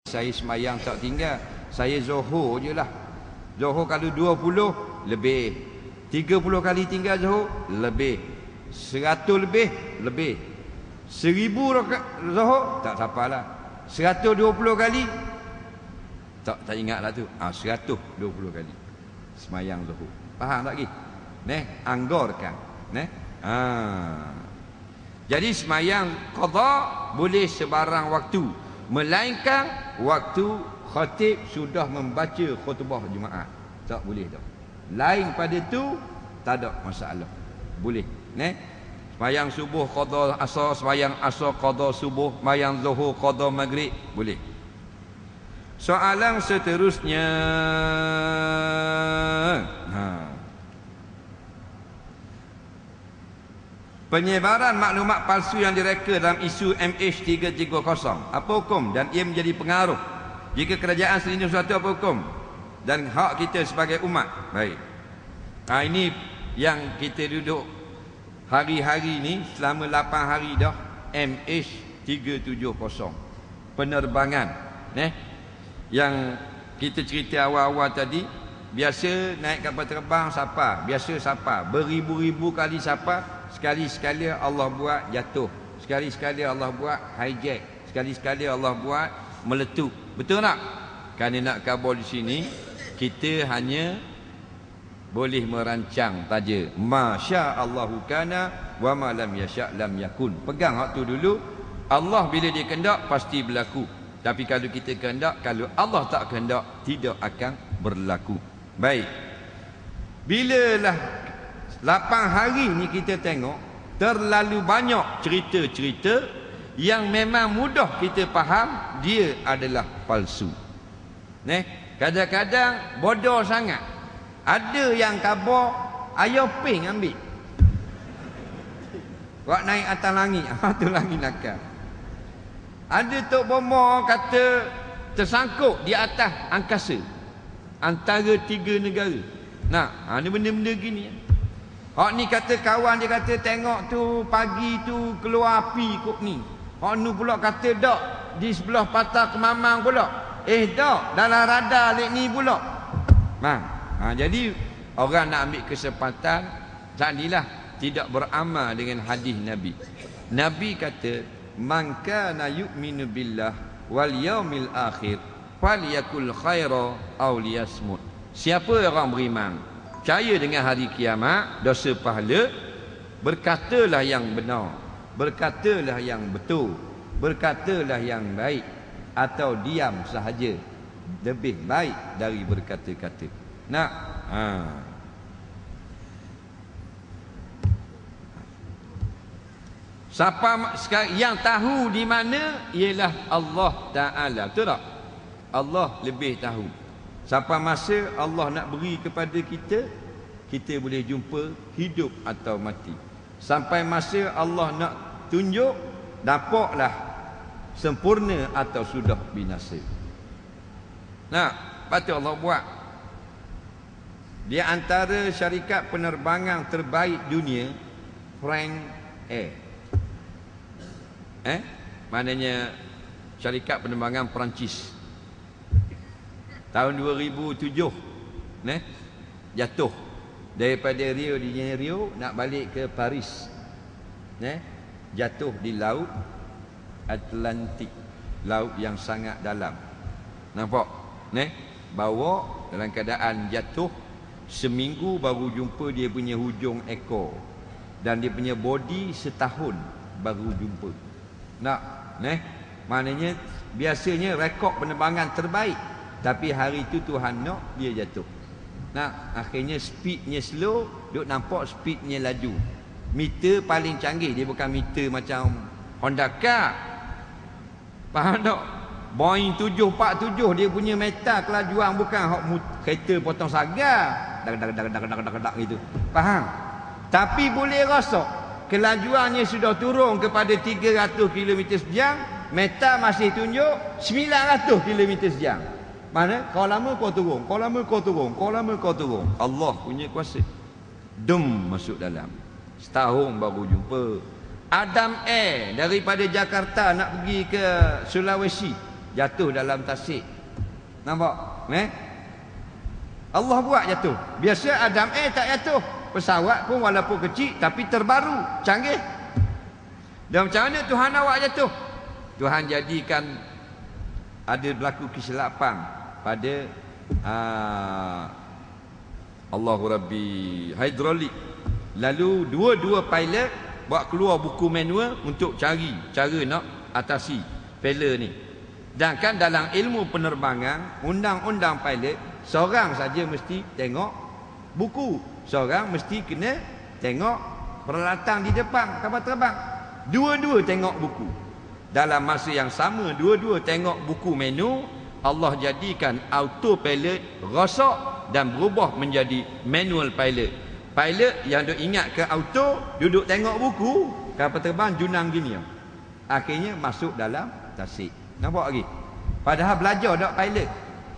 Saya semayang tak tinggal. Saya Zuhur je lah. Zuhur kalau 20 lebih, 30 kali tinggal Zuhur lebih, 100 lebih, lebih, 1000 rakaat Zuhur tak sapalah, 120 kali tak ingatlah tu. 120 kali semayang Zuhur. Faham tak lagi? Anggorkan. Jadi semayang qada boleh sebarang waktu, melainkan waktu khatib sudah membaca khutbah Jumaat. Tak boleh dah. Lain pada tu tak ada masalah. Boleh. Semayang subuh qada asar, semayang asar qada subuh, semayang zuhur qada maghrib, boleh. Soalan seterusnya. Penyebaran maklumat palsu yang direka dalam isu MH330, apa hukum dan ia menjadi pengaruh? Jika kerajaan selindung sesuatu, apa hukum dan hak kita sebagai umat? Baik. Ini yang kita duduk hari-hari ni selama 8 hari dah. MH370 penerbangan yang kita cerita awal-awal tadi. Biasa naik kapal terbang siapa? Biasa siapa? Beribu-ribu kali siapa? Sekali-sekali Allah buat jatuh, sekali-sekali Allah buat hijack, sekali-sekali Allah buat meletup. Betul tak? Kerana nak kabur di sini, kita hanya boleh merancang saja. Masya Allahu kana wa ma lam yasha lam yakun. Pegang hak tu dulu. Allah bila dia kehendak pasti berlaku. Tapi kalau kita kehendak, kalau Allah tak kehendak, tidak akan berlaku. Baik. Bilalah 8 hari ni kita tengok terlalu banyak cerita-cerita yang memang mudah kita faham dia adalah palsu. Kadang-kadang bodoh sangat. Ada yang khabar ayah ping ambil. Buat naik atas langit. Tu langit nakal. Ada Tok Bomo kata tersangkut di atas angkasa antara 3 negara. Ni benda-benda gini. Hak ni kata kawan dia kata tengok tu pagi tu keluar api kot ni. Hak ni pula kata dak di sebelah patah Kemamang pula. Dak dalam radar lek ni pula. Jadi orang nak ambil kesempatan jadilah tidak beramal dengan hadis Nabi. Nabi kata man kana yu'minu billah wal yaumil akhir falyakul khaira aw liyasmut. Siapa orang beriman, percaya dengan hari kiamat, dosa pahala, berkatalah yang benar, berkatalah yang betul, berkatalah yang baik, atau diam sahaja, lebih baik dari berkata-kata. Siapa yang tahu di mana ialah Allah Ta'ala. Betul tak? Allah lebih tahu. Sampai masa Allah nak beri kepada kita, kita boleh jumpa hidup atau mati. Sampai masa Allah nak tunjuk, dapatlah sempurna atau sudah binasa. Patut Allah buat. Di antara syarikat penerbangan terbaik dunia, Frank Air. Maknanya syarikat penerbangan Perancis. Tahun 2007 jatuh daripada Rio de Janeiro nak balik ke Paris. Jatuh di laut Atlantik, laut yang sangat dalam. Nampak? Bawa dalam keadaan jatuh, seminggu baru jumpa dia punya hujung ekor, dan dia punya body setahun baru jumpa. Maknanya biasanya rekod penerbangan terbaik, tapi hari itu Tuhan nak dia jatuh. Akhirnya speednya slow, duk nampak speednya laju. Meter paling canggih, dia bukan meter macam Honda Car. Faham tak? Boeing 747 dia punya meter kelajuan bukan hak kereta potong sagar. Dak gitu. Faham? Tapi boleh rasa kelajuannya sudah turun kepada 300 km sejam, meter masih tunjuk 900 km sejam. Mana? Kau lama kau turun, kau lama kau turun, kau lama kau turun. Allah punya kuasa. Masuk dalam. Setahun baru jumpa. Adam Air daripada Jakarta nak pergi ke Sulawesi, jatuh dalam tasik. Nampak? Allah buat jatuh. Biasa Adam tak jatuh. Pesawat pun walaupun kecil tapi terbaru, canggih. Dan macam mana Tuhan awak jatuh? Tuhan jadikan ada berlaku kesilapan pada Allahu Rabbi hidrolik. Lalu dua-dua pilot buat keluar buku manual untuk cari cara nak atasi failure ni. Dan kan dalam ilmu penerbangan, undang-undang pilot, seorang saja mesti tengok buku, seorang mesti kena tengok peralatan di depan kapal terbang. Dua-dua tengok buku. Dalam masa yang sama, dua-dua tengok buku menu. Allah jadikan autopilot rosak dan berubah menjadi manual pilot. Pilot yang duk ingat ke auto, duduk tengok buku, kapal terbang junang gini. Akhirnya masuk dalam tasik. Nampak lagi? Padahal belajar tak pilot.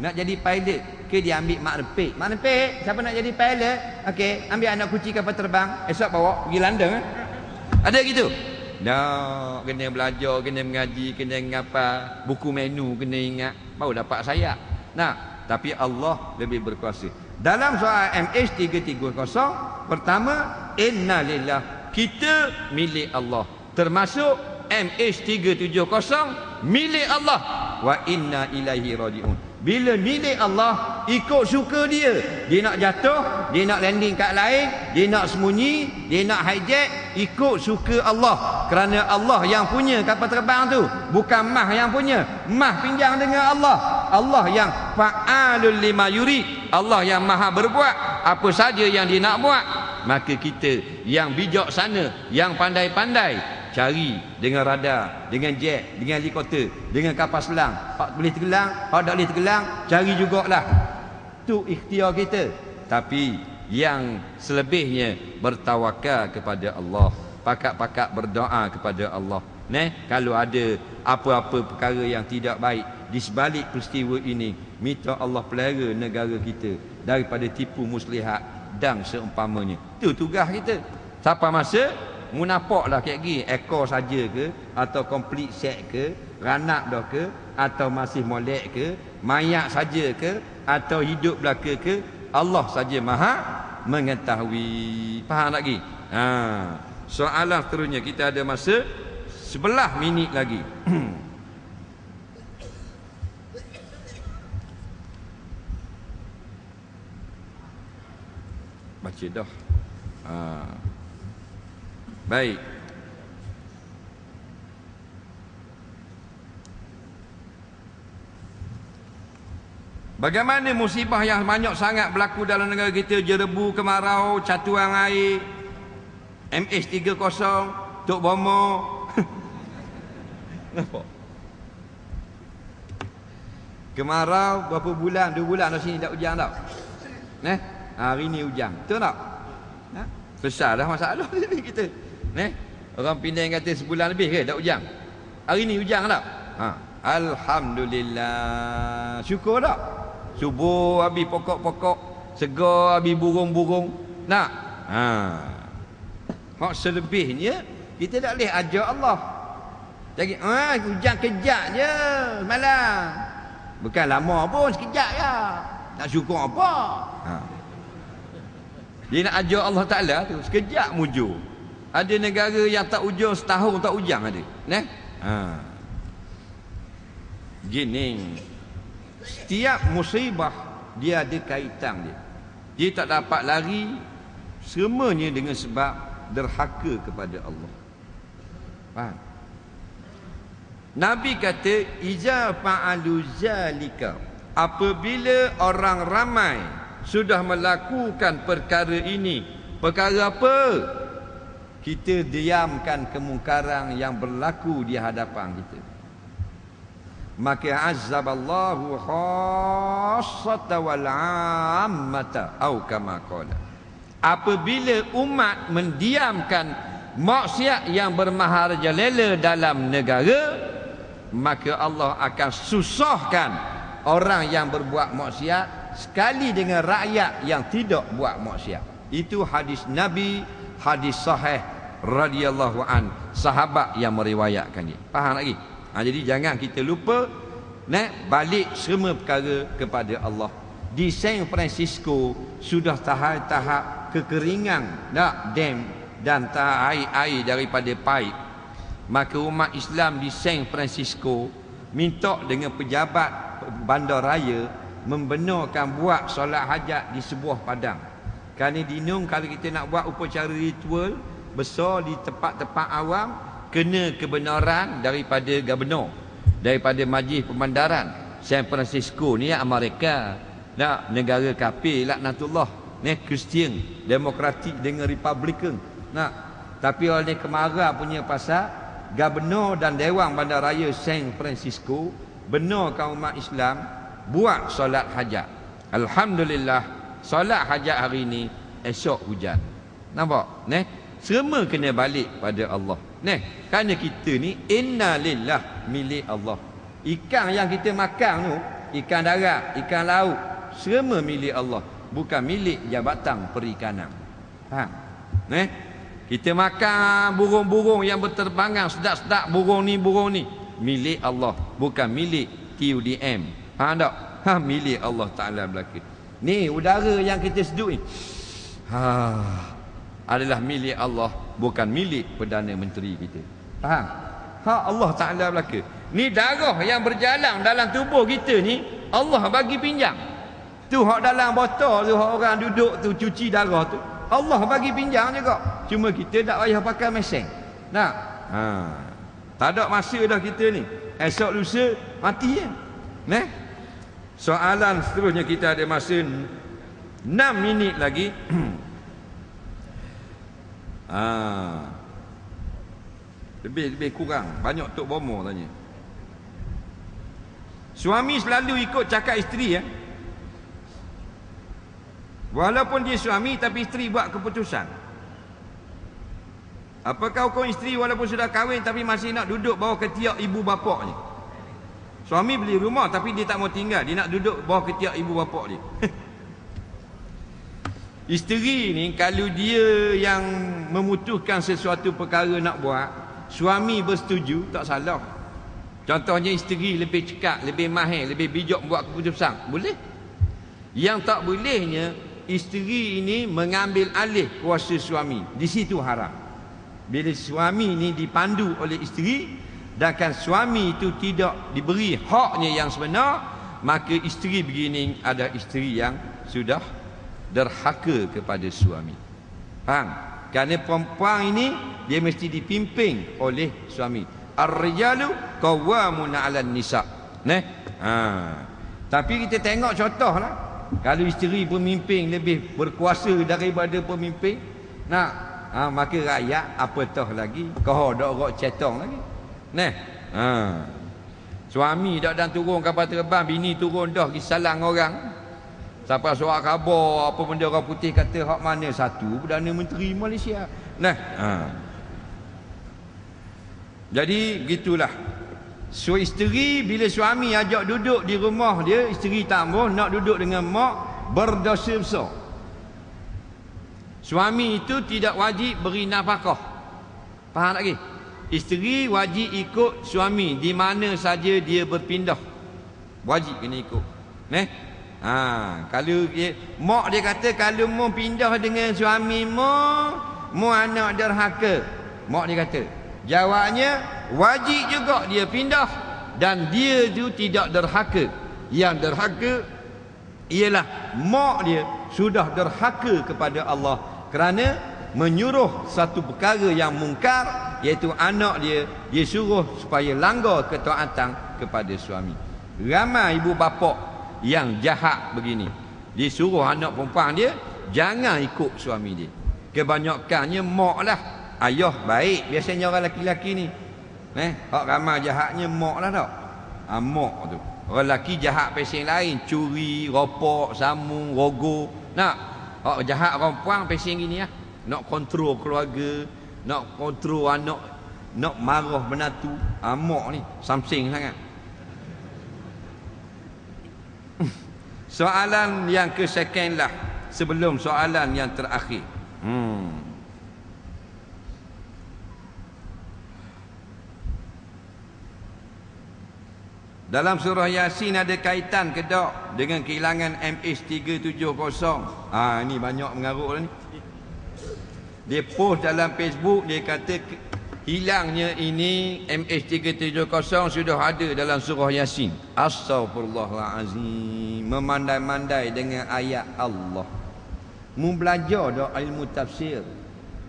Nak jadi pilot ke dia ambil mak nepik. Mak nepik, siapa nak jadi pilot? Okey, ambil anak kucing kapal terbang, esok bawa pergi London. Ada gitu? Dah, kena belajar, kena mengaji, kena ngapa, buku menu kena ingat, baru dapat sayap. Nah, tapi Allah lebih berkuasa. Dalam soal MH330, pertama, inna lillah, kita milik Allah. Termasuk MH370 milik Allah. Wa inna ilaihi raji'un. Bila milik Allah, ikut suka dia. Dia nak jatuh, dia nak landing kat lain, dia nak sembunyi, dia nak hijack, ikut suka Allah. Kerana Allah yang punya kapal terbang tu, bukan Mah yang punya. Mah pinjam dengan Allah. Allah yang fa'alul lima yurid. Allah yang maha berbuat apa saja yang dia nak buat. Maka kita yang bijaksana, yang pandai-pandai, cari dengan radar, dengan jet, dengan helikopter, dengan kapal selam. Hak boleh tenggelam, hak tak boleh tenggelam, cari jugalah. Itu ikhtiar kita. Tapi yang selebihnya bertawakal kepada Allah, pakat-pakat berdoa kepada Allah. Kalau ada apa-apa perkara yang tidak baik di sebalik peristiwa ini, minta Allah pelihara negara kita daripada tipu muslihat dan seumpamanya. Itu tugas kita. Sampai masa munafaklah kayak gini, ekor saja ke, atau complete set ke, ranak dah ke, atau masih molek ke, mayat saja ke, atau hidup belaka ke, Allah saja maha mengetahui. Faham lagi? Soalan seterusnya, kita ada masa 11 minit lagi. Baca dah. Baik. Bagaimana musibah yang banyak sangat berlaku dalam negara kita? Jerebu, kemarau, catuan air, MH330, Tok Bomo. Nampak? Kemarau berapa bulan? 2 bulan dah sini tak hujan tak? Hari ni hujan. Betul tak? Besar dah masalah ni kita. Orang Penang kata sebulan lebih ke tak hujan. Hari ni hujan tak? Alhamdulillah. Syukur tak? Subuh habis pokok-pokok, segar habis burung-burung. Nak? Mak selebihnya kita tak boleh ajar Allah. Jadi hujan kejap je malam. Bukan lama pun, sekejap je. Nak syukur apa? Dia nak ajar Allah Ta'ala tu sekejap mujur. Ada negara yang tak ujung setahun tak hujan ada. Gini, setiap musibah dia ada kaitan dia. Dia tak dapat lari semuanya dengan sebab derhaka kepada Allah. Faham? Nabi kata, iza fa'alu zalika, apabila orang ramai sudah melakukan perkara ini. Perkara apa? Kita diamkan kemungkaran yang berlaku di hadapan kita. Maka azaballahu khassata wal ammata au kama qala. Apabila umat mendiamkan maksiat yang bermaharajalela dalam negara, maka Allah akan susahkan orang yang berbuat maksiat sekali dengan rakyat yang tidak buat maksiat. Itu hadis Nabi, hadis sahih radhiyallahu an, sahabat yang meriwayatkan dia. Faham lagi? Jadi jangan kita lupa balik semua perkara kepada Allah. Di San Francisco sudah tahap kekeringan dam dan air daripada paip. Maka umat Islam di San Francisco minta dengan pejabat bandaraya membenarkan buat solat hajat di sebuah padang. Kerana dinung kalau kita nak buat upacara ritual besar di tempat-tempat awam, kena kebenaran daripada gubernur, daripada majlis pemandaran. San Francisco ni Amerika, negara kafir laknatullah, Kristian, demokratik dengan Republican. Tapi oleh kemarah punya pasal gubernur dan dewan bandaraya San Francisco benarkan umat Islam buat solat hajat. Alhamdulillah, solat hajat hari ni esok hujan. Nampak? Semua kena balik pada Allah. Kerana kita ni inna lillah, milik Allah. Ikan yang kita makan tu, ikan darat, ikan laut, semua milik Allah, bukan milik Jabatan Perikanan. Faham? Kita makan burung-burung yang berterbangan, sedap-sedap burung ni, milik Allah, bukan milik TUDM. Faham tak? Milik Allah Ta'ala belaka. Ni udara yang kita seduh ni adalah milik Allah, bukan milik Perdana Menteri kita. Faham? Allah Ta'ala belaka. Ni darah yang berjalan dalam tubuh kita ni Allah bagi pinjam. Tu hak dalam botol tu, hak orang duduk tu cuci darah tu, Allah bagi pinjam juga. Cuma kita tak payah pakai mesin. Tak ada masa dah kita ni. Esok lusa mati ya. Soalan seterusnya, kita ada masa 6 minit lagi. Lebih kurang. Banyak Tok Bomo tanya. Suami selalu ikut cakap isteri ya. Walaupun dia suami tapi isteri buat keputusan. Apakah hukum isteri walaupun sudah kahwin tapi masih nak duduk bawah ketiak ibu bapaknya? Suami beli rumah tapi dia tak mau tinggal, dia nak duduk bawah ketiak ibu bapak dia. Isteri ni kalau dia yang memutuskan sesuatu perkara nak buat, suami bersetuju, tak salah. Contohnya isteri lebih cekak, lebih mahir, lebih bijak buat keputusan, boleh. Yang tak bolehnya, isteri ini mengambil alih kuasa suami. Di situ haram. Bila suami ini dipandu oleh isteri, sedangkan suami itu tidak diberi haknya yang sebenar, maka isteri begini ada isteri yang sudah derhaka kepada suami. Faham? Kerana perempuan ini dia mesti dipimpin oleh suami. Ar-rijalu qawwamuna 'alan nisa. Tapi kita tengok contohlah. Kalau isteri pemimpin lebih berkuasa daripada pemimpin, maka rakyat apatah lagi, kau dak rok cetong lagi. Suami dak dan turun kapal terbang, bini turun dah pergi salang orang. Sampai surat khabar apa benda orang putih kata hak mana satu Perdana Menteri Malaysia. Jadi gitulah. So isteri bila suami ajak duduk di rumah dia, isteri tak mau nak duduk dengan mak, berdosa besar. Suami itu tidak wajib beri nafkah. Faham lagi? Isteri wajib ikut suami di mana saja dia berpindah. Wajib kena ikut. Kalau mak dia kata kalau mu pindah dengan suami mu anak derhaka. Mak dia kata, jawabnya wajib juga dia pindah dan dia tu tidak derhaka. Yang derhaka ialah mak dia sudah derhaka kepada Allah kerana menyuruh satu perkara yang mungkar, iaitu anak dia suruh supaya langgar ketaatan kepada suami. Ramai ibu bapa yang jahat begini, dia suruh anak perempuan dia jangan ikut suami dia. Kebanyakannya mak lah. Ayah baik biasanya orang lelaki-lelaki ni. Hak ramai jahatnya mak lah tak. Mak tu. Orang lelaki jahat pasal lain, curi, ropok, sambung, rogo. Hak jahat perempuan pasal gini lah. Nak kontrol keluarga, nak kontrol anak, nak marah menatu. Mak ni samsing sangat. Soalan yang ke-second lah, sebelum soalan yang terakhir. Dalam surah Yasin ada kaitan ke tak dengan kehilangan MH370? Ini banyak mengarut lah ni. Dia post dalam Facebook, dia kata hilangnya ini MH370 sudah ada dalam surah Yasin. Astaghfirullahalazim. Memandai-mandai dengan ayat Allah. Mu belajar dah ilmu tafsir.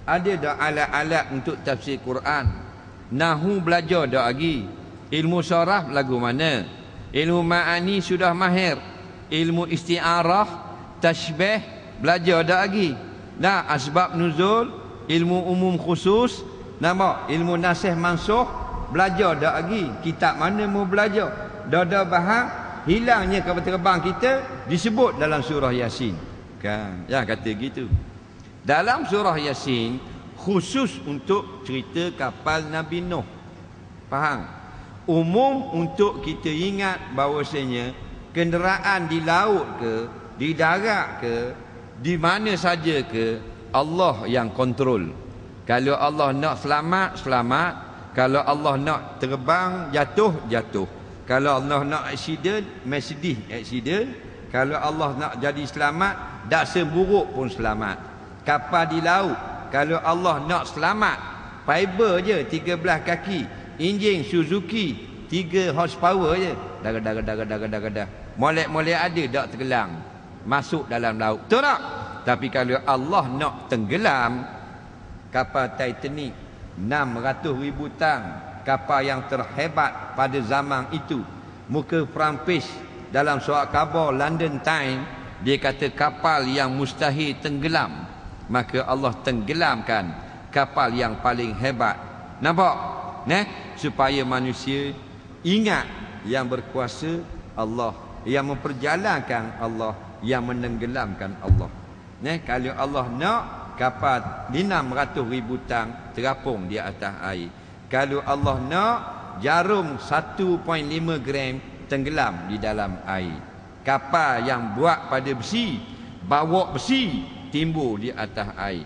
Ada dah alat-alat untuk tafsir Quran. Nahu belajar dah lagi. Ilmu syarah lagu mana? Ilmu ma'ani sudah mahir. Ilmu isti'arah, tashbih belajar dah lagi. Nah, asbab nuzul, ilmu umum khusus, nama ilmu nasih mansuh belajar dah lagi. Kitab mana mau belajar? Dah faham hilangnya kapal terbang kita disebut dalam surah Yasin. Kan? Ya kata gitu. Dalam surah Yasin khusus untuk cerita kapal Nabi Nuh. Faham? Umum untuk kita ingat bahawasanya kenderaan di laut ke, di darat ke, di mana saja ke, Allah yang kontrol. Kalau Allah nak selamat, selamat. Kalau Allah nak terbang, jatuh, jatuh. Kalau Allah nak accident, sedih accident. Kalau Allah nak jadi selamat, dak seburuk pun selamat. Kapal di laut, kalau Allah nak selamat, fiber je 13 kaki. Enjin Suzuki 3 horsepower je. Dah. Molek-molek ada dak tenggelam. Masuk dalam laut. Betul tak? Tapi kalau Allah nak tenggelam, kapal Titanic 600,000 tan, kapal yang terhebat pada zaman itu. Muka Frampis dalam surat khabar London Times, dia kata kapal yang mustahil tenggelam, maka Allah tenggelamkan kapal yang paling hebat. Nampak? Supaya manusia ingat yang berkuasa Allah, yang memperjalankan Allah, yang menenggelamkan Allah. Kalau Allah nak, kapal 600,000 tan terapung di atas air. Kalau Allah nak, jarum 1.5 gram tenggelam di dalam air. Kapal yang buat pada besi, bawa besi, timbul di atas air.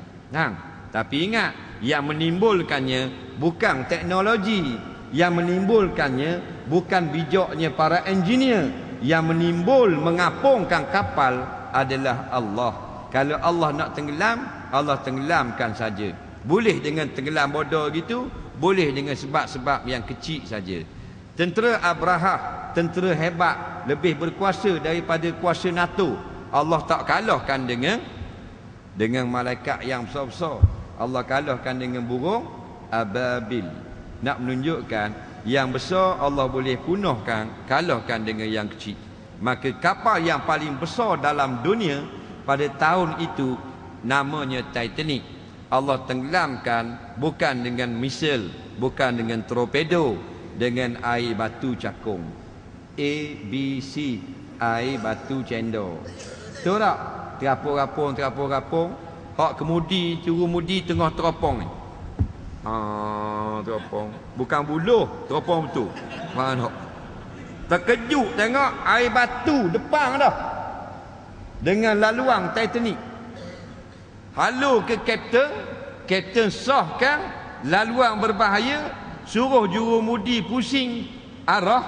Tapi ingat, yang menimbulkannya bukan teknologi, yang menimbulkannya bukan bijaknya para engineer, yang menimbul mengapungkan kapal adalah Allah. Kalau Allah nak tenggelam, Allah tenggelamkan saja. Boleh dengan tenggelam bodoh gitu, boleh dengan sebab-sebab yang kecil saja. Tentera Abraha, tentera hebat, lebih berkuasa daripada kuasa NATO. Allah tak kalahkan dengan malaikat yang besar-besar. Allah kalahkan dengan burung ababil. Nak menunjukkan yang besar Allah boleh punahkan, kalahkan dengan yang kecil. Maka kapal yang paling besar dalam dunia pada tahun itu namanya Titanic. Allah tenggelamkan bukan dengan misil, bukan dengan torpedo, dengan air batu cakung. ABC, air batu cendol. Tahu tak? Terapung. Hak kemudi, curumudi tengah teropong ni. Teropong. Bukan buluh, teropong betul. Mana? Terkejut tengok air batu depan dah. Dengan laluan Titanic. Halo ke kapten, kapten sahkan laluan berbahaya, suruh jurumudi pusing arah,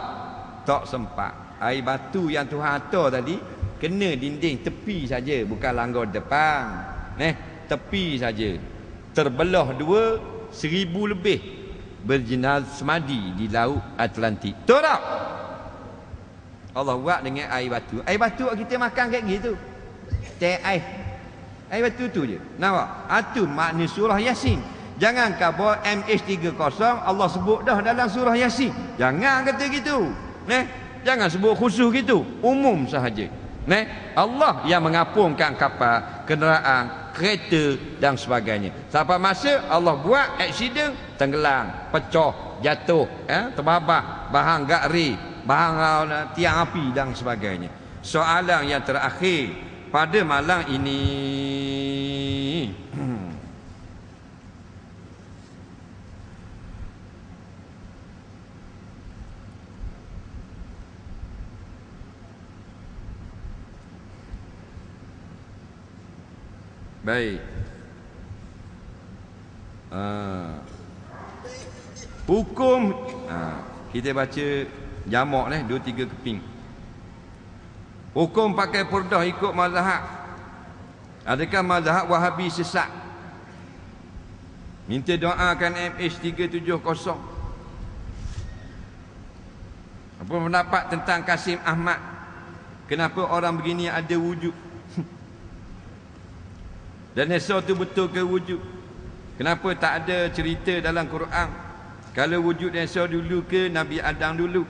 tak sempat. Air batu yang Tuhan hantar tadi kena dinding tepi saja, bukan langgar depan. Tepi saja. Terbelah dua, 1,000 lebih berjenaz semadi di laut Atlantik. Tahu tak? Allah buat dengan air batu. Air batu kita makan kayak gitu. Teh air batu tu je. Nampak? Itu makna surah Yasin. Jangan khabar MH370 Allah sebut dah dalam surah Yasin. Jangan kata gitu. Jangan sebut khusus gitu. Umum sahaja. Allah yang mengapungkan kapal, kenderaan, kereta dan sebagainya. Sampai masa Allah buat aksiden, tenggelam, pecah, jatuh, terbabah, bahan gakri, bahan tiang api dan sebagainya. Soalan yang terakhir pada malam ini, baik. Hukum kita baca Jamak 2-3 keping. Hukum pakai purdah ikut mazhab. Adakah mazhab Wahabi sesat? Minta doakan MH370. Apa pendapat tentang Kasim Ahmad? Kenapa orang begini ada wujud? Dan esok tu betul ke wujud? Kenapa tak ada cerita dalam Quran? Kalau wujud esok dulu ke Nabi Adam dulu?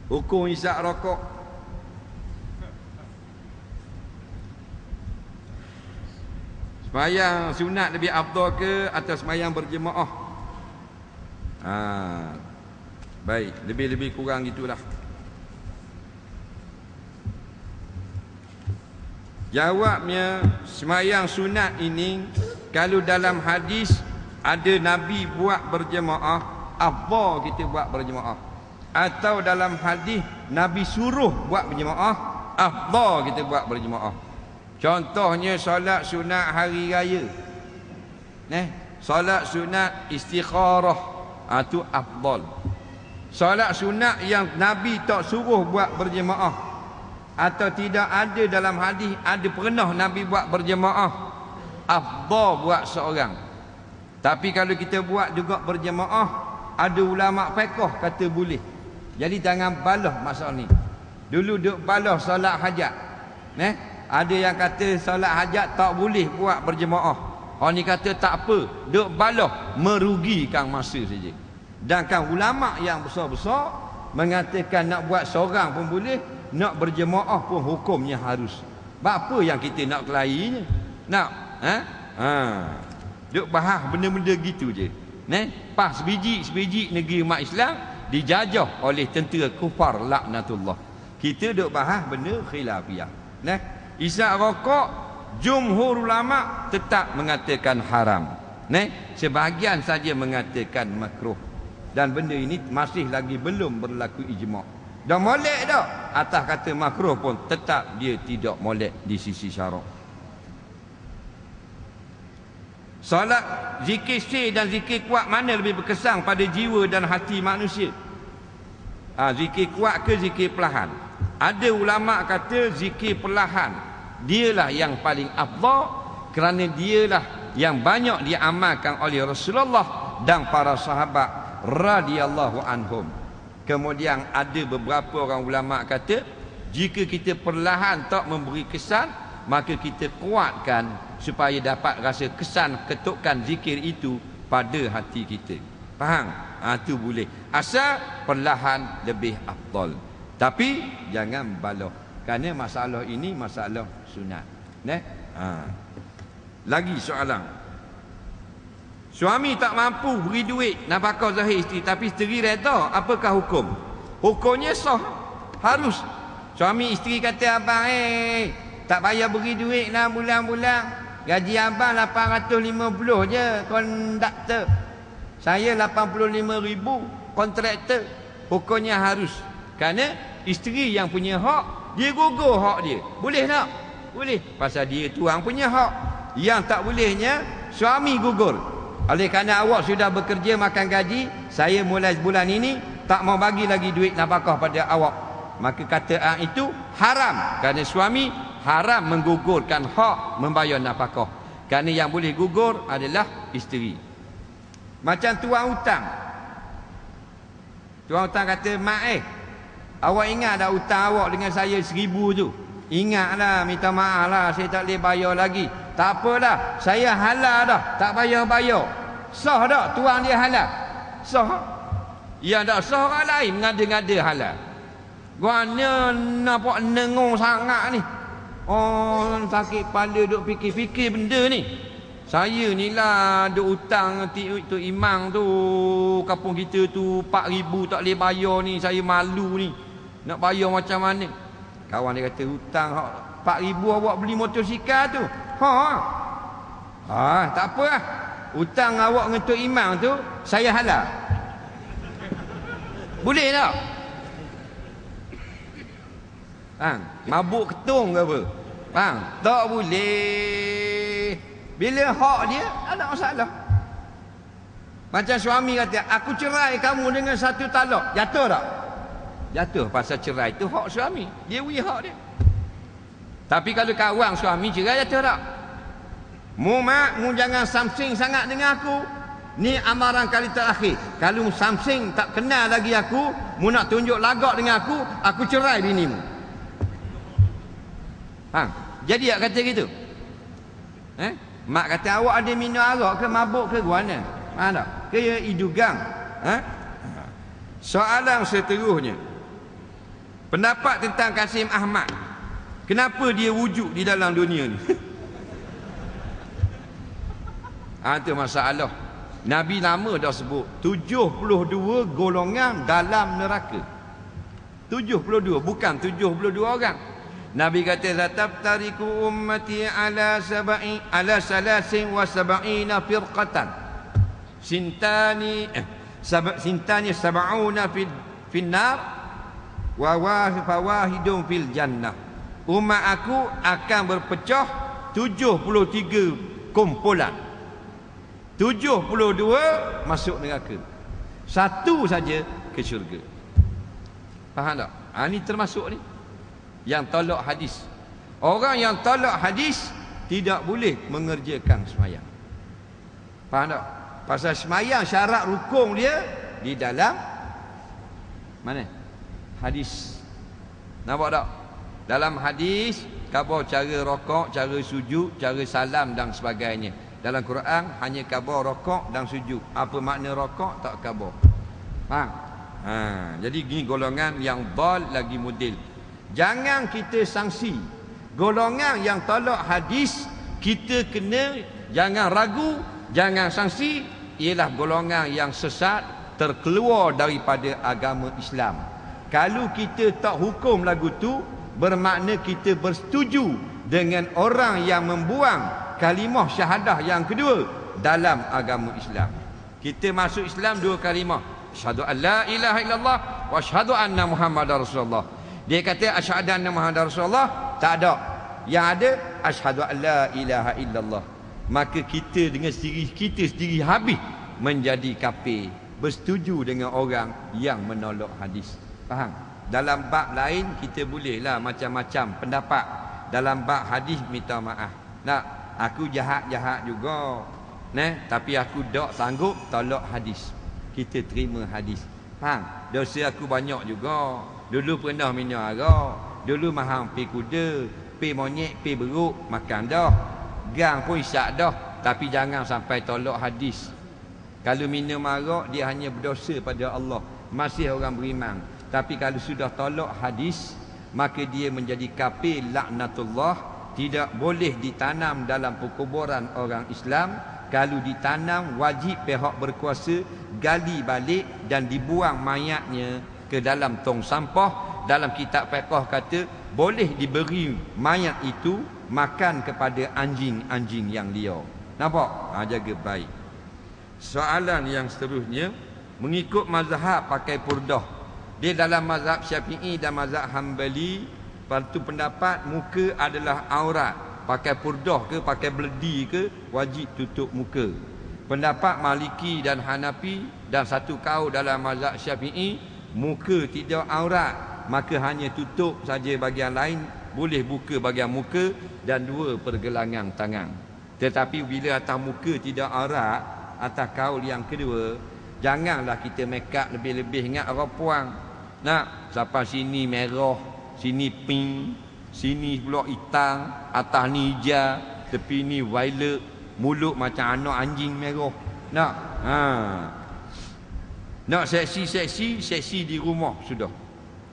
Hukum isap rokok. Sembahyang sunat lebih afdal ke atau sembahyang berjemaah? Baik, lebih-lebih kurang gitulah. Jawabnya, sembahyang sunat ini kalau dalam hadis ada Nabi buat berjemaah, afdal kita buat berjemaah. Atau dalam hadis Nabi suruh buat berjemaah, afdal kita buat berjemaah. Contohnya solat sunat hari raya. Solat sunat istikharah, itu afdal. Solat sunat yang Nabi tak suruh buat berjemaah atau tidak ada dalam hadis ada pernah Nabi buat berjemaah, afdal buat seorang. Tapi kalau kita buat juga berjemaah, ada ulama fiqh kata boleh. Jadi jangan balah masalah ni. Dulu duk balah solat hajat. Ada yang kata solat hajat tak boleh buat berjemaah. Orang ni kata tak apa, duk balah merugikan masa saja. Dan kan ulama yang besar-besar mengatakan nak buat seorang pun boleh, nak berjemaah pun hukumnya harus. Apa yang kita nak kelahinya? Nak duk bahas benda-benda gitu je. Pas sebiji negeri umat Islam dijajah oleh tentera kufar laknatullah. Kita duk bahas benda khilafiyah. Isap rokok jumhur ulama tetap mengatakan haram. Sebahagian saja mengatakan makruh. Dan benda ini masih lagi belum berlaku ijma'. Dah molek dah. Atas kata makruh pun tetap dia tidak molek di sisi syarak. Solat zikir sir dan zikir kuat mana lebih berkesan pada jiwa dan hati manusia? Zikir kuat ke zikir perlahan? Ada ulama kata zikir perlahan dialah yang paling afdal kerana dialah yang banyak diamalkan oleh Rasulullah dan para sahabat radhiyallahu anhum. Kemudian ada beberapa orang ulama kata jika kita perlahan tak memberi kesan, maka kita kuatkan supaya dapat rasa kesan ketukan zikir itu pada hati kita. Faham? Itu boleh. Asal perlahan lebih afdal. Tapi jangan baloh. Kerana masalah ini masalah sunat. Lagi soalan. Suami tak mampu beri duit nafkah zahir isteri, tapi isteri redha, apakah hukum? Hukumnya sah, harus. Suami isteri kata, abang tak payah beri duit lah bulan-bulan, gaji abang 850 je konduktor, saya 85,000 kontraktor. Hukumnya harus. Kerana isteri yang punya hak, dia gugur hak dia. Boleh tak? Boleh. Pasal dia tuang punya hak. Yang tak bolehnya suami gugur. Oleh kerana awak sudah bekerja makan gaji, saya mulai bulan ini tak mau bagi lagi duit nafkah pada awak. Maka kata itu haram. Kerana suami haram menggugurkan hak membayar nafkah. Kerana yang boleh gugur adalah isteri. Macam tuan hutang. Tuan hutang kata, mak awak ingat tak hutang awak dengan saya 1,000 tu? Ingatlah, minta maaf lah, saya tak boleh bayar lagi. Tak apalah, saya halal dah, tak bayar-bayar. Sah tak tuang dia halal? Sah. Yang tak sah orang lain mengada-ngada halal. Guana nampak nengung sangat ni. Oh, sakit kepala duk fikir-fikir benda ni. Saya ni lah duk hutang tu imam tu, kampung kita tu 4,000 tak boleh bayar ni, saya malu ni. Nak bayar macam mana? Kawan dia kata hutang 4,000 awak beli motosikal tu. Tak apa lah. Hutang awak dengan Tok Imam tu saya halal. Boleh tak? Mabuk ketung ke apa? Tak boleh. Bila hak dia ada masalah. Macam suami kata, aku cerai kamu dengan satu talak. Jatuh tak? Jatuh. Pasal cerai tu hak suami. Dia punya hak dia. Tapi kalau kawan suami cerai, jatuh tak? Mu mak, mu jangan samsing sangat dengan aku. Ni amaran kali terakhir. Kalau samsing tak kenal lagi aku, mu nak tunjuk lagak dengan aku cerai binimu. Jadi tak kata gitu? Mak kata awak ada minum arak ke mabuk ke guana? Tak? Ke idugang? Soalan seterusnya. Pendapat tentang Kasim Ahmad. Kenapa dia wujud di dalam dunia ni? Itu masalah. Nabi lama dah sebut 72 golongan dalam neraka. 72, bukan 72 orang. Nabi kata satabtariku ummati ala salasin wa sab'ina firqatan. Sintani sab'una fil nar wa wahidun fil jannah. Umat aku akan berpecah 73 kumpulan. 72 masuk neraka. Satu saja ke syurga. Faham tak? Ini termasuk ni yang tolak hadis. Orang yang tolak hadis tidak boleh mengerjakan semayang. Faham tak? Pasal semayang syarat rukun dia di dalam mana? Hadis. Nampak tak? Dalam hadis khabar cara rokok, cara sujud, cara salam dan sebagainya. Dalam Quran hanya khabar rokok dan sujud. Apa makna rokok tak khabar. Faham? Jadi ini golongan yang dal lagi mudil. Jangan kita sangsi. Golongan yang tolak hadis, kita kena jangan ragu, jangan sangsi, ialah golongan yang sesat, terkeluar daripada agama Islam. Kalau kita tak hukum lagu tu, bermakna kita bersetuju dengan orang yang membuang kalimah syahadah yang kedua dalam agama Islam. Kita masuk Islam dua kalimah. Asyhadu an la ilaha illallah wa asyhadu anna Muhammadar Rasulullah. Dia kata asyhadu anna Muhammadar Rasulullah, tak ada. Yang ada asyhadu an la ilaha illallah. Maka kita dengan kita sendiri habis menjadi kafir, bersetuju dengan orang yang menolak hadis. Faham? Dalam bab lain kita bolehlah macam-macam pendapat. Dalam bab hadis minta maaf. Nak, aku jahat-jahat juga. Tapi aku tak sanggup tolak hadis. Kita terima hadis. Faham? Dosa aku banyak juga. Dulu pernah minum arak. Dulu mahal pi kuda, pi monyet, pi beruk, makan dah. Gang pun isyak dah. Tapi jangan sampai tolak hadis. Kalau minum arak, dia hanya berdosa pada Allah. Masih orang beriman. Tapi kalau sudah tolak hadis, maka dia menjadi kafir laknatullah. Tidak boleh ditanam dalam perkuburan orang Islam. Kalau ditanam, wajib pihak berkuasa gali balik dan dibuang mayatnya ke dalam tong sampah. Dalam kitab fiqh kata boleh diberi mayat itu makan kepada anjing-anjing yang liar. Nampak? Jaga baik. Soalan yang seterusnya, mengikut mazhab pakai purdah. Dia dalam mazhab Syafi'i dan mazhab Hanbali, satu pendapat muka adalah aurat. Pakai purdah ke, pakai beledi ke, wajib tutup muka. Pendapat Maliki dan Hanafi dan satu kaul dalam mazhab Syafi'i, muka tidak aurat, maka hanya tutup saja bahagian lain, boleh buka bahagian muka dan dua pergelangan tangan. Tetapi bila atas muka tidak aurat, atas kaul yang kedua, janganlah kita make up lebih-lebih. Ingat orang puang, nak sampai sini merah, sini pink, sini pula hitam, atas ni hijau, tepi ni violet, mulut macam anak anjing merah. Nak? Nak seksi di rumah sudah.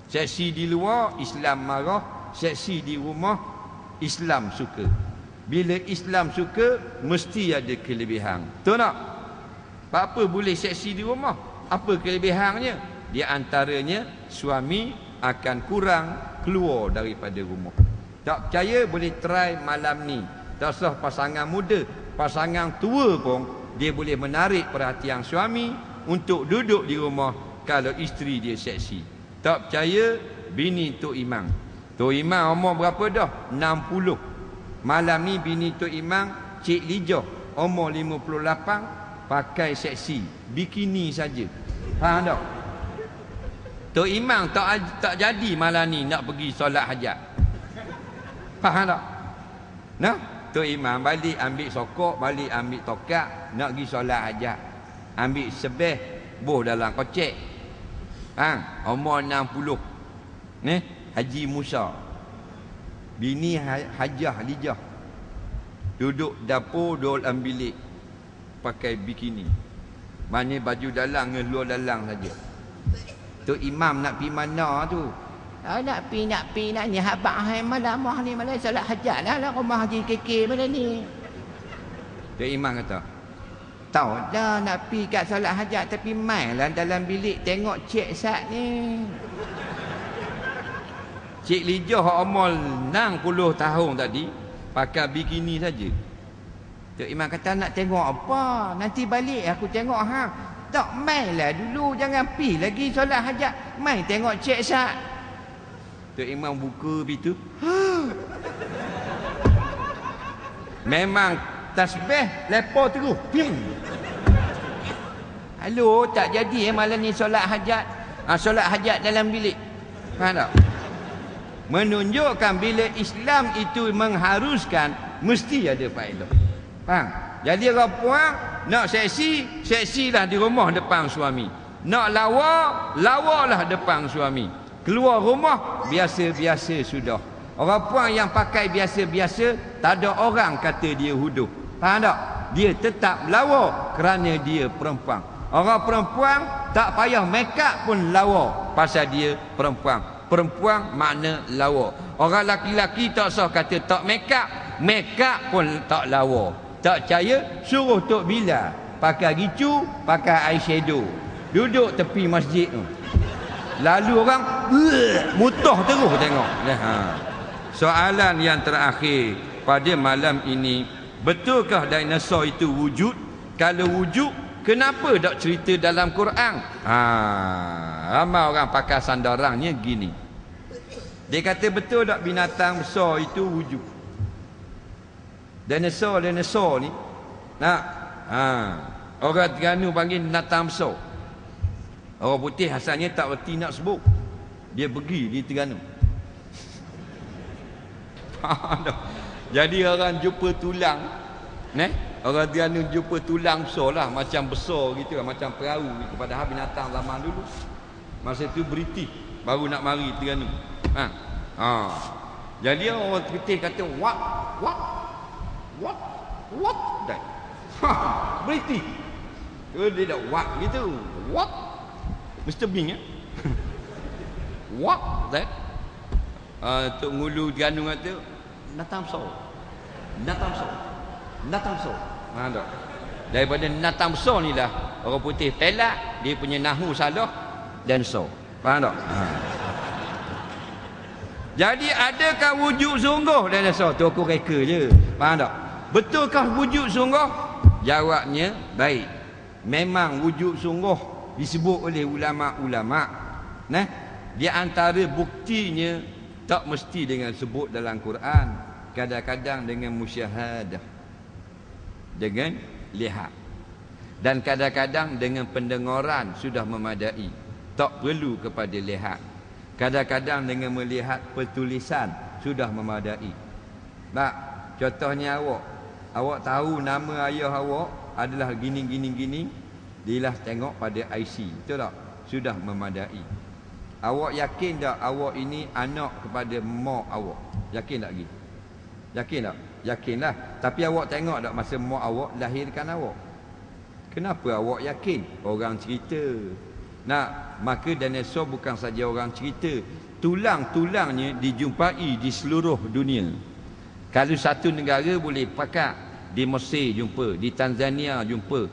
Seksi di luar Islam marah, seksi di rumah Islam suka. Bila Islam suka, mesti ada kelebihan. Tahu tak? Apa boleh seksi di rumah? Apa kelebihannya? Di antaranya suami akan kurang keluar daripada rumah. Tak percaya boleh try malam ni. Tak usah pasangan muda, pasangan tua pun dia boleh menarik perhatian suami untuk duduk di rumah kalau isteri dia seksi. Tak percaya, bini Tok Imam. Tok Imam umur berapa dah? 60. Malam ni bini Tok Imam Cik Lijah umur 58, pakai seksi, bikini saja. Faham tak? Tok Imam tak jadi malam ni nak pergi solat hajat. Faham tak? Nah, Tok Imam balik ambil sokok, balik ambil tokak, nak pergi solat hajat. Ambil sebeh, boh dalam kocek. Umur 60. Haji Musa. Bini Hajah Lijah. Duduk dapur, dol ambil bilik. Pakai bikini. Mana baju dalang dengan luar dalang saja. Tok Imam nak pergi mana tu? Nak pergi nak ni habaq hai malam ni malam solat hajat lah rumah Haji KK malam ni. Tok Imam kata, tahu dah nak pergi kat solat hajat tapi mainlah dalam bilik tengok Cik Sat ni. Cik Lijah umur 60 tahun tadi pakai bikini saja. Tok Imam kata nak tengok apa? Nanti balik aku tengok hang. Tak mainlah dulu, jangan pi lagi solat hajat. Mai tengok Cik Sat. Tok Imam buka pintu. Memang tasbih lepo terus. Halo, tak jadi malam ni solat hajat. Solat hajat dalam bilik. Faham tak? Menunjukkan bila Islam itu mengharuskan mesti ada faedah. Faham? Jadi orang puan nak seksi lah di rumah depan suami. Nak lawa lah depan suami. Keluar rumah biasa-biasa sudah. Orang puan yang pakai biasa-biasa, tak ada orang kata dia huduh. Faham tak? Dia tetap lawa kerana dia perempuan. Orang perempuan tak payah make up pun lawa pasal dia perempuan. Perempuan makna lawa. Orang laki-laki tak usah kata tak make up pun tak lawa. Tak percaya, suruh Tok Bilal pakai gicu, pakai eyeshadow, duduk tepi masjid tu. Lalu orang mutuh terus tengok. Soalan yang terakhir pada malam ini, betulkah dinosaur itu wujud? Kalau wujud, kenapa tak cerita dalam Quran? Ramai orang pakai sandarannya gini. Dia kata betul tak binatang besar itu wujud? Dinosaur ni orang Terengganu panggil binatang besar. Orang putih asalnya tak berti nak sebut. Dia pergi di Terengganu. Jadi orang jumpa tulang, orang Terengganu jumpa tulang besar lah, macam besar gitu lah, macam perahu gitu. Padahal binatang zaman dulu masa tu British baru nak mari Terengganu. Jadi orang putih kata what that? British. Dia dah what gitu. What? Mr. Bing What that? Tok Ngulu Terengganu kata natang besar. Tak? Daripada natang besar ni lah orang putih telak, dia punya nahu salah dan so. Faham tak? Jadi adakah wujud sungguh dinosaur? Tu aku reka je. Faham tak? Betulkah wujud sungguh? Jawabnya baik. Memang wujud sungguh disebut oleh ulama-ulama. Di antara buktinya tak mesti dengan sebut dalam Quran. Kadang-kadang dengan musyahadah, dengan lihat. Dan kadang-kadang dengan pendengaran sudah memadai. Tak perlu kepada lihat. Kadang-kadang dengan melihat pertulisan sudah memadai. Nak contohnya awak tahu nama ayah awak adalah gini. Dilah tengok pada IC. Betul tak? Sudah memadai. Awak yakin tak awak ini anak kepada mak awak? Yakin tak lagi? Yakin tak? Yakinlah. Tapi awak tengok tak masa mak awak lahirkan awak? Kenapa awak yakin? Orang cerita. Maka dinosaur bukan saja orang cerita, tulang-tulangnya dijumpai di seluruh dunia. Kalau satu negara boleh pakai, di Mesir jumpa, di Tanzania jumpa,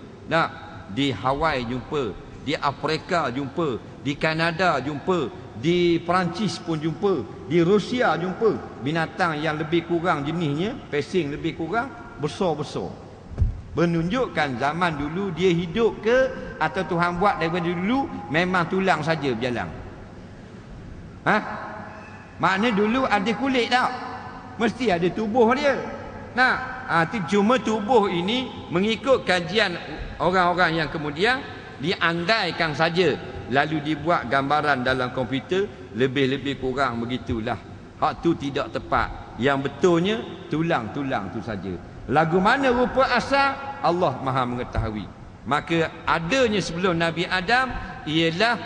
di Hawaii jumpa, di Afrika jumpa, di Kanada jumpa, di Perancis pun jumpa, di Rusia jumpa. Binatang yang lebih kurang jenisnya, pesing lebih kurang, besar-besar. Menunjukkan zaman dulu dia hidup ke atau Tuhan buat daripada dulu memang tulang saja berjalan. Makna dulu ada kulit tak? Mesti ada tubuh dia. Nah, cuma tubuh ini mengikut kajian orang-orang yang kemudian diandaikan saja, lalu dibuat gambaran dalam komputer, lebih-lebih kurang begitulah. Hak tu tidak tepat. Yang betulnya tulang-tulang tu saja. Lagu mana rupa asal, Allah Maha mengetahui. Maka adanya sebelum Nabi Adam ialah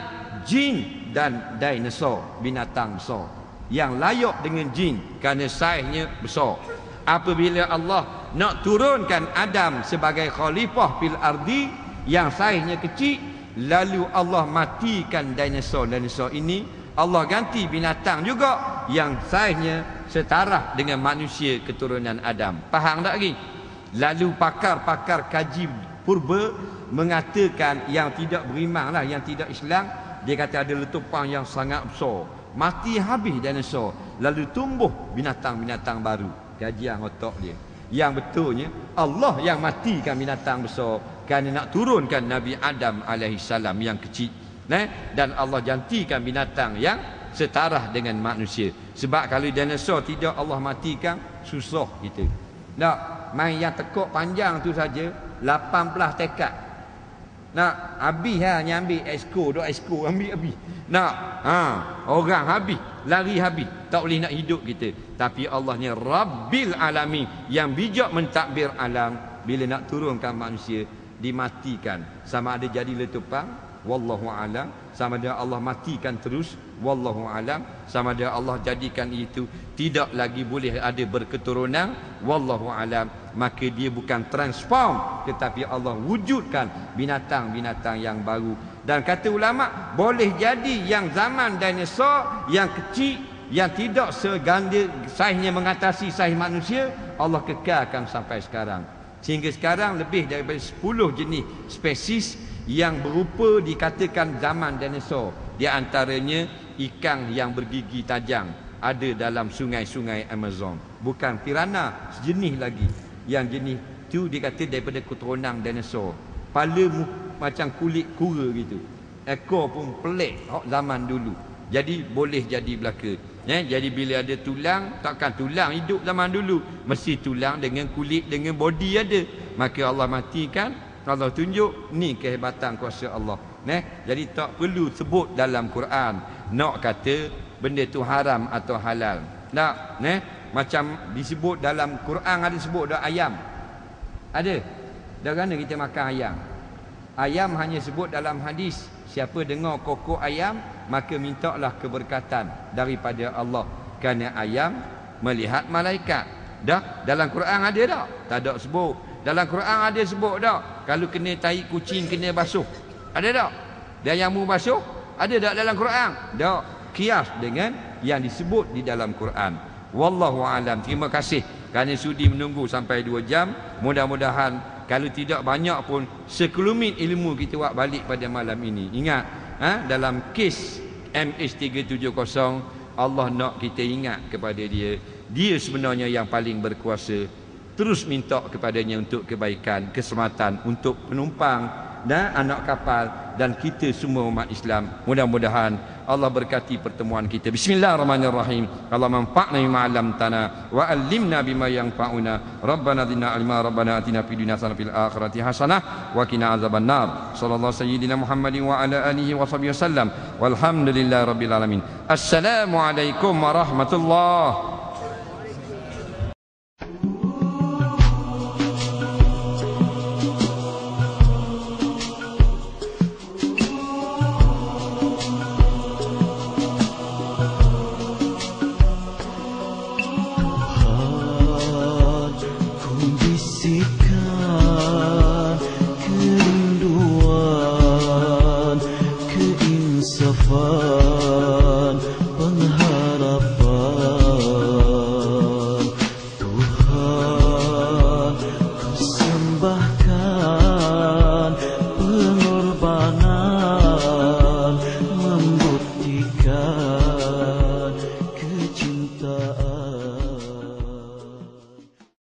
jin dan dinosaur, binatang besar yang layak dengan jin kerana saiznya besar. Apabila Allah nak turunkan Adam sebagai khalifah fil ardi yang saiznya kecil, lalu Allah matikan dinosaur ini, Allah ganti binatang juga yang saiznya setara dengan manusia keturunan Adam. Faham tak lagi? Lalu pakar-pakar kaji purba mengatakan yang tidak beriman lah, yang tidak Islam, dia kata ada letupan yang sangat besar, mati habis dinosaur, lalu tumbuh binatang-binatang baru. Kajian otak dia. Yang betulnya Allah yang matikan binatang besar kerana nak turunkan Nabi Adam alaihissalam yang kecil. Dan Allah gantikan binatang yang setara dengan manusia. Sebab kalau dinosaur tidak Allah matikan, susah kita. Nak main yang tekuk panjang tu saja 18 tekad. Nak habis hanya ambil exco ambil. Nak orang habis, lari habis, tak boleh nak hidup kita. Tapi Allah ni Rabbil Alamin yang bijak mentadbir alam. Bila nak turunkan manusia, dimatikan. Sama ada jadi letupan, wallahu alam, sama ada Allah matikan terus, wallahu alam, sama ada Allah jadikan itu tidak lagi boleh ada berketurunan, wallahu alam. Maka dia bukan transform, tetapi Allah wujudkan binatang-binatang yang baru. Dan kata ulama, boleh jadi yang zaman dinosaur yang kecil, yang tidak seganda saiznya mengatasi saiz manusia, Allah kekalkan sampai sekarang. Sehingga sekarang lebih daripada 10 jenis spesies yang berupa dikatakan zaman dinosaur. Di antaranya ikan yang bergigi tajam ada dalam sungai-sungai Amazon. Bukan piranha, sejenis lagi. Yang jenis tu dikata daripada keturunan dinosaur. Kepala macam kulit kura gitu. Ekor pun pelik zaman dulu. Jadi boleh jadi belaka. Jadi bila ada tulang, takkan tulang hidup zaman dulu. Mesti tulang dengan kulit, dengan body ada. Maka Allah matikan, Allah tunjuk ni kehebatan kuasa Allah. Jadi tak perlu sebut dalam Quran nak kata benda tu haram atau halal. Tak, macam disebut dalam Quran ada sebut dah ayam. Ada. Dah mana kita makan ayam? Ayam hanya sebut dalam hadis. Siapa dengar kokok ayam, maka mintalah keberkatan daripada Allah. Kerana ayam melihat malaikat. Dah dalam Quran ada tak? Tak ada sebut. Dalam Quran ada sebut tak? Kalau kena tahi kucing kena basuh. Ada tak? Dan yang mu basuh? Ada tak dalam Quran? Tak. Kias dengan yang disebut di dalam Quran. Wallahu alam. Terima kasih kerana sudi menunggu sampai 2 jam. Mudah-mudahan kalau tidak banyak pun sekelumit ilmu kita buat balik pada malam ini. Ingat, dalam kes MH370 Allah nak kita ingat kepada dia. Dia sebenarnya yang paling berkuasa. Terus minta kepadanya untuk kebaikan, keselamatan untuk penumpang dan anak kapal dan kita semua umat Islam. Mudah-mudahan Allah berkati pertemuan kita. Bismillahirrahmanirrahim. Allah manfa'na bima 'allamtana wa 'allimna bima yanfa'una. Rabbana zidna ilma, Rabbana atina fid dunya hasanah fil akhirati hasanah wa qina azabannar. Sallallahu sayyidina Muhammadin wa ala alihi wa sahbihi wasallam. Walhamdulillahirabbil alamin. Assalamualaikum warahmatullahi